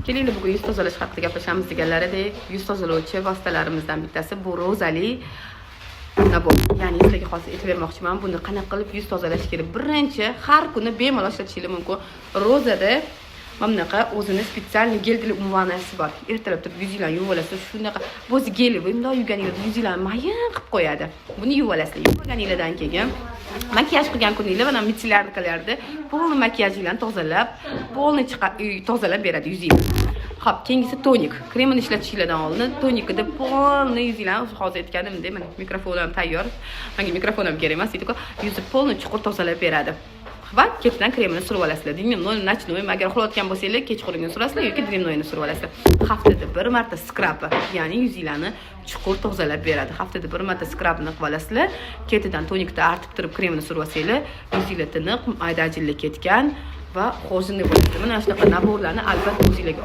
Kelinglar bugun yuz tozalash haqida gaplashamiz deganlaridek, yuz tozalovchi vositalarimizdan bittasi bu rozali nabor. Ya'ni sizlarga hozir aytib bermoqchiman, buni qanaqa qilib yuz tozalash kerak. Birinchi, har kuni bemalol ishlatishingiz mumkin. Rozada mana bunaqa o'zini spesialniy gelli umvanasi bor. Ertalab turib yuzinglarni yuvib olasiz. Shunaqa o'zi gelli, bundoq yuvganingizda yuzinglarni mayin qilib qo'yadi. Buni yuvib olasizlar. Yuvganingizdan keyin makiyaj qilgan kuningizda mana michilarni qilardi. Polni makiyajinglarni tozalab, polni tozalab beradi yuzingizni. Xo'p, keyingisi tonik. Kremini ishlatishingizdan oldin tonikida polni yuzinglarni hozir aytganimdek, mana mikrofonim tayyor. Menga mikrofonim kerak emas, deydi-ku, yuzni polni chuqur tozalab beradi. Va ketidan kremini surib olasizlar. Dnevnoy, nочной, agar uxlayotgan bo'lsangiz, kechqurungi surasizlar yoki dnevnoyni surib olasizlar. Haftada bir marta skrab, ya'ni yuzinglarni chuqur tozalab beradi. Haftada bir marta skrabni qilib olasizlar. Ketidan tonikda artib turib kremini surib olsanglar, yuzinglar tiniq, mayda ajinlar ketgan va xo'jinli bo'ladi. Mana shunaqa naborlarni albatta o'zingizlarga